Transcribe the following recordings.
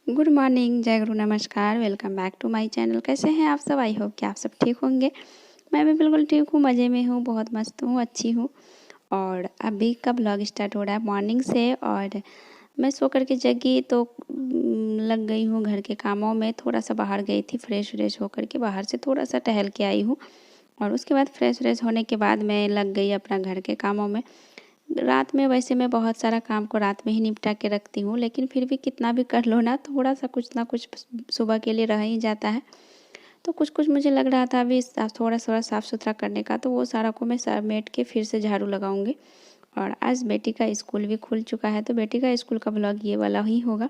Good morning, जय गुरु, नमस्कार। Welcome back to my channel. कैसे हैं आप सब? आई होप कि आप सब ठीक होंगे। मैं भी बिल्कुल ठीक हूँ, मज़े में हूँ, बहुत मस्त हूँ, अच्छी हूँ। और अभी का ब्लॉग स्टार्ट हो रहा है मॉर्निंग से। और मैं सो कर के जगी तो लग गई हूँ घर के कामों में। थोड़ा सा बाहर गई थी, फ्रेश व्रेश होकर के बाहर से थोड़ा सा टहल के आई हूँ। और उसके बाद फ्रेश व्रेश होने के बाद मैं लग गई अपना घर के कामों में। रात में वैसे मैं बहुत सारा काम को रात में ही निपटा के रखती हूँ, लेकिन फिर भी कितना भी कर लो ना, थोड़ा सा कुछ ना कुछ सुबह के लिए रह ही जाता है। तो कुछ कुछ मुझे लग रहा था अभी थोड़ा थोड़ा साफ़ सुथरा करने का, तो वो सारा को मैं समेट के फिर से झाड़ू लगाऊंगी। और आज बेटी का स्कूल भी खुल चुका है, तो बेटी का स्कूल का ब्लॉग ये वाला ही होगा।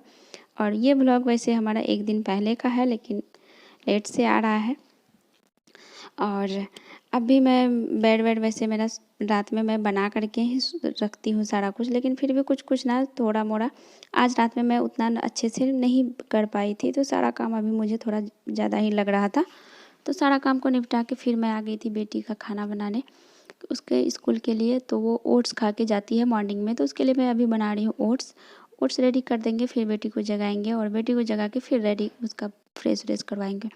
और ये ब्लॉग वैसे हमारा एक दिन पहले का है, लेकिन लेट से आ रहा है। और अभी मैं बेड वेड वैसे मेरा रात में मैं बना करके ही रखती हूँ सारा कुछ, लेकिन फिर भी कुछ कुछ ना थोड़ा मोड़ा आज रात में मैं उतना अच्छे से नहीं कर पाई थी। तो सारा काम अभी मुझे थोड़ा ज़्यादा ही लग रहा था। तो सारा काम को निपटा के फिर मैं आ गई थी बेटी का खाना बनाने उसके स्कूल के लिए। तो वो ओट्स खा के जाती है मॉर्निंग में, तो उसके लिए मैं अभी बना रही हूँ ओट्स। ओट्स रेडी कर देंगे, फिर बेटी को जगाएंगे और बेटी को जगा के फिर रेडी उसका फ्रेश व्रेश करवाएंगे।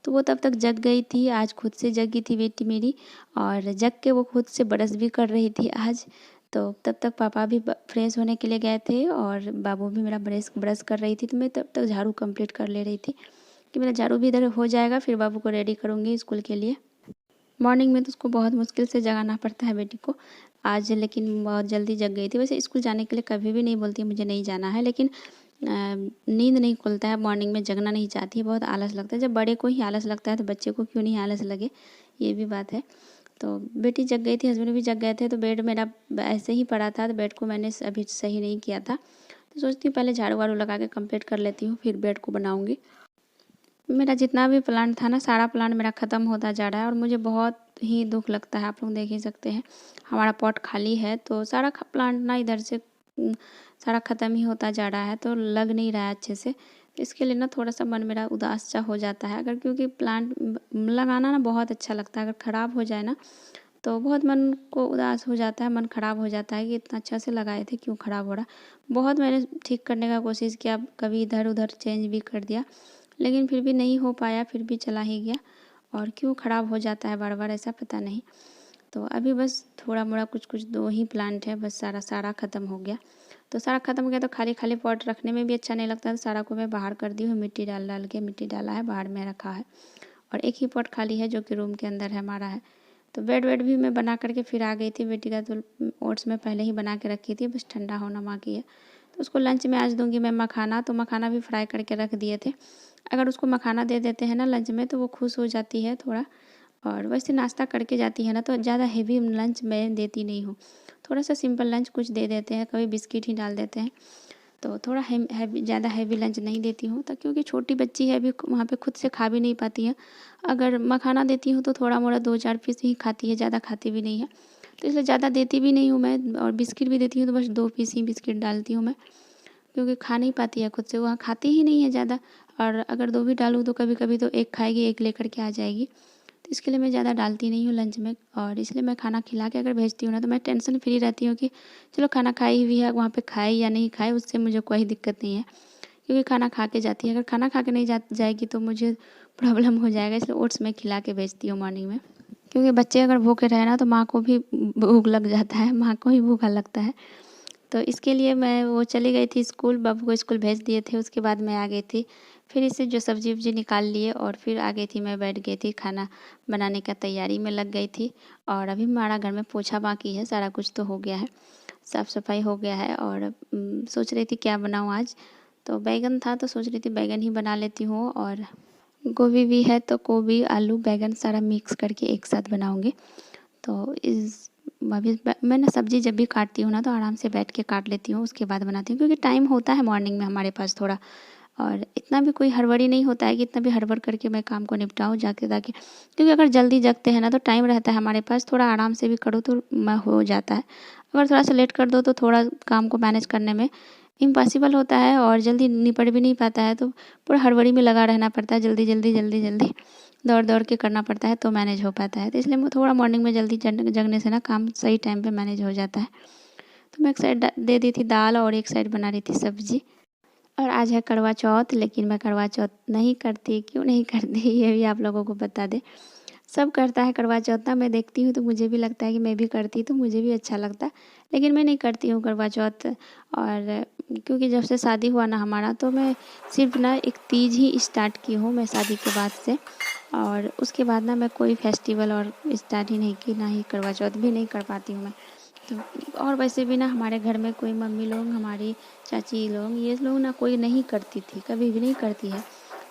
तो वो तब तक जग गई थी, आज खुद से जगी थी बेटी मेरी। और जग के वो खुद से ब्रश भी कर रही थी आज। तो तब तक पापा भी फ्रेश होने के लिए गए थे और बाबू भी मेरा ब्रश ब्रश कर रही थी। तो मैं तब तक झाड़ू कंप्लीट कर ले रही थी कि मेरा झाड़ू भी इधर हो जाएगा, फिर बाबू को रेडी करूँगी स्कूल के लिए। मॉर्निंग में तो उसको बहुत मुश्किल से जगाना पड़ता है बेटी को। आज लेकिन बहुत जल्दी जग गई थी। वैसे स्कूल जाने के लिए कभी भी नहीं बोलती है मुझे नहीं जाना है, लेकिन नींद नहीं खुलता है, मॉर्निंग में जगना नहीं चाहती है, बहुत आलस लगता है। जब बड़े को ही आलस लगता है तो बच्चे को क्यों नहीं आलस लगे, ये भी बात है। तो बेटी जग गई थी, हस्बैंड भी जग गए थे। तो बेड मेरा ऐसे ही पड़ा था, तो बेड को मैंने अभी सही नहीं किया था। तो सोचती हूँ पहले झाड़ू वाड़ू लगा के कंप्लीट कर लेती हूँ, फिर बेड को बनाऊँगी। मेरा जितना भी प्लान था ना, सारा प्लान मेरा ख़त्म होता जा रहा है और मुझे बहुत ही दुख लगता है। आप लोग देख ही सकते हैं हमारा पॉट खाली है, तो सारा प्लान ना इधर से सारा ख़त्म ही होता जा रहा है, तो लग नहीं रहा है अच्छे से। तो इसके लिए ना थोड़ा सा मन मेरा उदास सा हो जाता है। अगर क्योंकि प्लांट लगाना ना बहुत अच्छा लगता है, अगर ख़राब हो जाए ना तो बहुत मन को उदास हो जाता है, मन ख़राब हो जाता है कि इतना अच्छा से लगाए थे क्यों ख़राब हो रहा। बहुत मैंने ठीक करने का कोशिश किया, कभी इधर उधर चेंज भी कर दिया, लेकिन फिर भी नहीं हो पाया, फिर भी चला ही गया। और क्यों ख़राब हो जाता है बार बार ऐसा पता नहीं। तो अभी बस थोड़ा मोड़ा कुछ कुछ दो ही प्लांट है, बस सारा सारा ख़त्म हो गया। तो सारा ख़त्म हो गया तो खाली खाली पॉट रखने में भी अच्छा नहीं लगता। तो सारा को मैं बाहर कर दी हूँ, मिट्टी डाल डाल के मिट्टी डाला है, बाहर में रखा है। और एक ही पॉट खाली है जो कि रूम के अंदर है हमारा है। तो बेड वेड भी मैं बना करके फिर आ गई थी बेटी का। तो ओट्स में पहले ही बना के रखी थी, बस ठंडा होना बाकी है। तो उसको लंच में आज दूंगी मैं मखाना, तो मखाना भी फ्राई करके रख दिए थे। अगर उसको मखाना दे देते हैं ना लंच में तो वो खुश हो जाती है थोड़ा। और वैसे नाश्ता करके जाती है ना, तो ज़्यादा हेवी लंच मैं देती नहीं हूँ। थोड़ा सा सिंपल लंच कुछ दे देते हैं, कभी बिस्किट ही डाल देते हैं। तो थोड़ा हैवी ज़्यादा हैवी लंच नहीं देती हूँ, तो क्योंकि छोटी बच्ची है अभी, वहाँ पे खुद से खा भी नहीं पाती है। अगर मखाना देती हूँ तो थोड़ा मोड़ा 2-4 पीस ही खाती है, ज़्यादा खाती भी नहीं है। तो इसलिए ज़्यादा देती भी नहीं हूँ मैं। और बिस्किट भी देती हूँ तो बस 2 पीस ही बिस्किट डालती हूँ मैं, क्योंकि खा नहीं पाती है खुद से, वहाँ खाती ही नहीं है ज़्यादा। और अगर 2 भी डालूँ तो कभी कभी तो एक खाएगी, एक लेकर के आ जाएगी। तो इसके लिए मैं ज़्यादा डालती नहीं हूँ लंच में। और इसलिए मैं खाना खिला के अगर भेजती हूँ ना, तो मैं टेंशन फ्री रहती हूँ कि चलो खाना खाई हुई है, वहाँ पे खाए या नहीं खाए उससे मुझे कोई दिक्कत नहीं है, क्योंकि खाना खा के जाती है। अगर खाना खा के नहीं जाएगी तो मुझे प्रॉब्लम हो जाएगा। इसलिए ओट्स मैं खिला के भेजती हूँ मॉर्निंग में, क्योंकि बच्चे अगर भूखे रहे ना तो माँ को भी भूख लग जाता है, माँ को ही भूखा लगता है। तो इसके लिए मैं वो चली गई थी स्कूल, बाबू को स्कूल भेज दिए थे, उसके बाद मैं आ गई थी। फिर इसे जो सब्जी वब्जी निकाल लिए और फिर आ गई थी, मैं बैठ गई थी, खाना बनाने का तैयारी में लग गई थी। और अभी हमारा घर में पोछा बाकी है, सारा कुछ तो हो गया है, साफ़ सफाई हो गया है। और सोच रही थी क्या बनाऊँ आज। तो बैगन था तो सोच रही थी बैगन ही बना लेती हूँ। और गोभी भी है तो गोभी आलू बैगन सारा मिक्स करके एक साथ बनाऊँगी। तो इस अभी मैं ना सब्ज़ी जब भी काटती हूँ ना तो आराम से बैठ के काट लेती हूँ, उसके बाद बनाती हूँ, क्योंकि टाइम होता है मॉर्निंग में हमारे पास थोड़ा। और इतना भी कोई हड़बड़ी नहीं होता है कि इतना भी हड़बड़ करके मैं काम को निपटाऊँ जाके ताकि, क्योंकि अगर जल्दी जगते हैं ना तो टाइम रहता है हमारे पास, थोड़ा आराम से भी करो तो मैं हो जाता है। अगर थोड़ा सा लेट कर दो तो थोड़ा काम को मैनेज करने में इम्पॉसिबल होता है और जल्दी निपट भी नहीं पाता है। तो पूरा हड़बड़ी में लगा रहना पड़ता है, जल्दी जल्दी जल्दी जल्दी दौड़ दौड़ के करना पड़ता है तो मैनेज हो पाता है। तो इसलिए मैं थोड़ा मॉर्निंग में जल्दी जगने से ना काम सही टाइम पे मैनेज हो जाता है। तो मैं एक साइड दे दी थी दाल और एक साइड बना रही थी सब्ज़ी। और आज है करवा चौथ, लेकिन मैं करवा चौथ नहीं करती। क्यों नहीं करती ये भी आप लोगों को बता दें। सब करता है करवा चौथ ना, मैं देखती हूँ तो मुझे भी लगता है कि मैं भी करती तो मुझे भी अच्छा लगता, लेकिन मैं नहीं करती हूँ करवा चौथ। और क्योंकि जब से शादी हुआ ना हमारा, तो मैं सिर्फ ना एक तीज ही स्टार्ट की हूँ मैं शादी के बाद से। और उसके बाद ना मैं कोई फेस्टिवल और स्टार्ट ही नहीं की, ना ही करवा चौथ भी नहीं कर पाती हूँ मैं तो। और वैसे भी ना हमारे घर में कोई मम्मी लोग, हमारी चाची लोग, ये लोग ना कोई नहीं करती थी, कभी भी नहीं करती है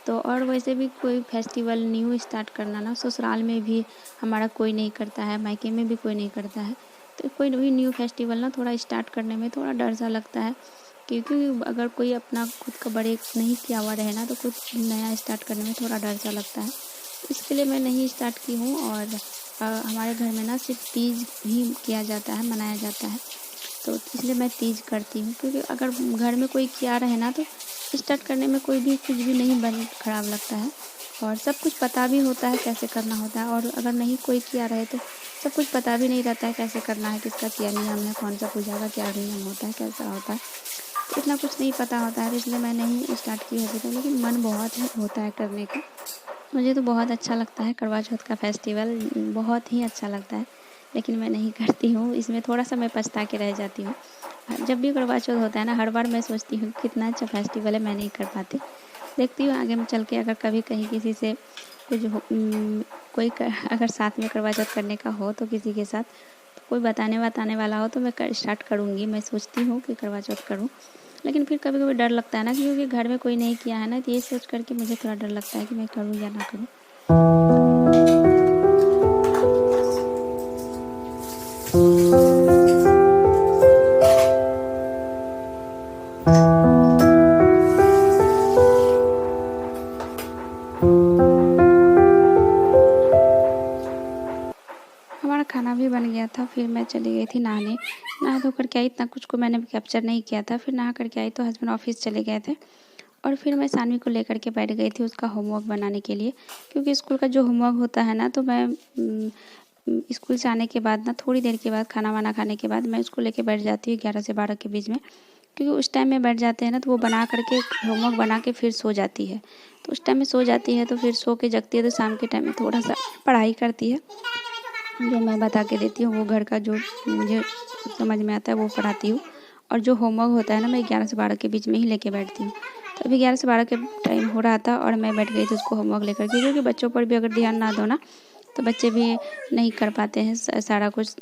तो। और वैसे भी कोई फेस्टिवल न्यू स्टार्ट करना ना ससुराल में भी हमारा कोई नहीं करता है, मायके में भी कोई नहीं करता है। तो कोई भी न्यू फेस्टिवल ना थोड़ा स्टार्ट करने में थोड़ा डर सा लगता है, क्योंकि अगर कोई अपना खुद का बड़े नहीं किया हुआ रहे ना, तो कुछ नया स्टार्ट करने में थोड़ा डर सा लगता है। इसके लिए मैं नहीं स्टार्ट की हूँ। और हमारे घर में ना सिर्फ तीज ही किया जाता है, मनाया जाता है, तो इसलिए मैं तीज करती हूँ। क्योंकि अगर घर में कोई किया रहे ना, तो स्टार्ट करने में कोई भी कुछ भी नहीं बन खराब लगता है, और सब कुछ पता भी होता है कैसे करना होता है। और अगर नहीं कोई किया रहे तो सब कुछ पता भी नहीं रहता है कैसे करना है, किसका क्या नियम है, कौन सा पूजा का क्या नियम होता है, कैसा होता है, तो इतना कुछ नहीं पता होता है। तो इसलिए मैं नहीं स्टार्ट की अभी तक, लेकिन मन बहुत ही होता है करने का। मुझे तो बहुत अच्छा लगता है करवा चौथ का फेस्टिवल, बहुत ही अच्छा लगता है, लेकिन मैं नहीं करती हूँ। इसमें थोड़ा सा मैं पछता के रह जाती हूँ। जब भी करवा चौथ होता है ना, हर बार मैं सोचती हूँ कितना अच्छा फेस्टिवल है, मैं नहीं कर पाती। देखती हूँ आगे में चल के, अगर कभी कहीं किसी से कुछ कोई अगर साथ में करवा चौथ करने का हो, तो किसी के साथ तो कोई बताने वाला हो, तो मैं स्टार्ट करूँगी। मैं सोचती हूँ कि करवा चौथ करूँ, लेकिन फिर कभी कभी डर लगता है ना, क्योंकि घर में कोई नहीं किया है ना, तो ये सोच करके मुझे थोड़ा डर लगता है कि मैं करूँ या ना करूँ। हमारा खाना भी बन गया था, फिर मैं चली गई थी नहाने। नहा धो कर के आई, इतना कुछ को मैंने कैप्चर नहीं किया था। फिर नहा करके आई तो हस्बैंड ऑफिस चले गए थे, और फिर मैं सानवी को लेकर के बैठ गई थी उसका होमवर्क बनाने के लिए। क्योंकि स्कूल का जो होमवर्क होता है ना, तो मैं स्कूल से आने के बाद ना, थोड़ी देर के बाद, खाना वाना खाने के बाद मैं उसको लेके बैठ जाती हूँ 11 से 12 के बीच में। क्योंकि उस टाइम में बैठ जाते हैं ना, तो वो बना करके होमवर्क बना के फिर सो जाती है। तो उस टाइम में सो जाती है, तो फिर सो के जगती है, तो शाम के टाइम में थोड़ा सा पढ़ाई करती है, जो मैं बता के देती हूँ। वो घर का जो मुझे समझ में आता है वो पढ़ाती हूँ। और जो होमवर्क होता है ना, मैं 11 से 12 के बीच में ही लेके बैठती हूँ। तो अभी 11 से 12 के टाइम हो रहा था, और मैं बैठ गई थी उसको होमवर्क लेकर के। क्योंकि बच्चों पर भी अगर ध्यान ना दो ना, तो बच्चे भी नहीं कर पाते हैं सारा कुछ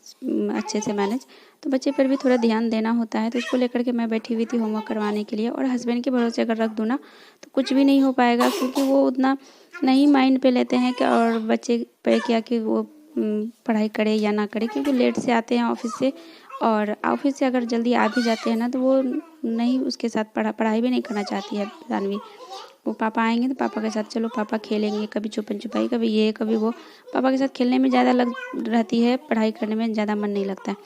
अच्छे से मैनेज। तो बच्चे पर भी थोड़ा ध्यान देना होता है। तो उसको लेकर के मैं बैठी हुई थी होमवर्क करवाने के लिए। और हस्बैंड के भरोसे अगर रख दूँ ना, तो कुछ भी नहीं हो पाएगा, क्योंकि वो उतना नहीं माइंड पे लेते हैं कि और बच्चे पे क्या कि वो पढ़ाई करे या ना करे। क्योंकि लेट से आते हैं ऑफिस से, और ऑफिस से अगर जल्दी आ भी जाते हैं ना, तो वो नहीं उसके साथ पढ़ाई भी नहीं करना चाहती है सानवी। वो पापा आएंगे तो पापा के साथ चलो पापा खेलेंगे, कभी छुपन छुपाई, कभी ये कभी वो। पापा के साथ खेलने में ज़्यादा लग रहती है, पढ़ाई करने में ज़्यादा मन नहीं लगता है।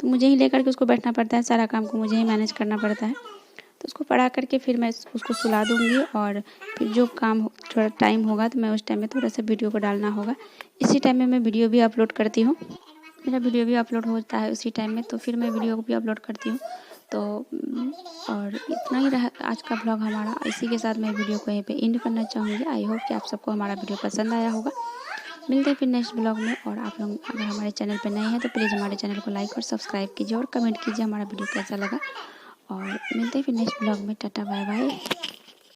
तो मुझे ही लेकर के उसको बैठना पड़ता है, सारा काम को मुझे ही मैनेज करना पड़ता है। तो उसको पढ़ा करके फिर मैं उसको सुला दूँगी, और फिर जो काम थोड़ा टाइम होगा, तो मैं उस टाइम में थोड़ा सा वीडियो को डालना होगा। इसी टाइम में मैं वीडियो भी अपलोड करती हूँ। मेरा वीडियो भी अपलोड होता है उसी टाइम में, तो फिर मैं वीडियो को भी अपलोड करती हूँ। तो और इतना ही रहा आज का ब्लॉग हमारा। इसी के साथ मैं वीडियो को यहीं पे एंड करना चाहूँगी। आई होप कि आप सबको हमारा वीडियो पसंद आया होगा। मिलते हैं फिर नेक्स्ट ब्लॉग में। और आप लोग अगर हमारे चैनल पर नए हैं, तो प्लीज़ हमारे चैनल को लाइक और सब्सक्राइब कीजिए, और कमेंट कीजिए हमारा वीडियो कैसा लगा। और मिलते हैं फिर नेक्स्ट ब्लॉग में। Tata bye bye.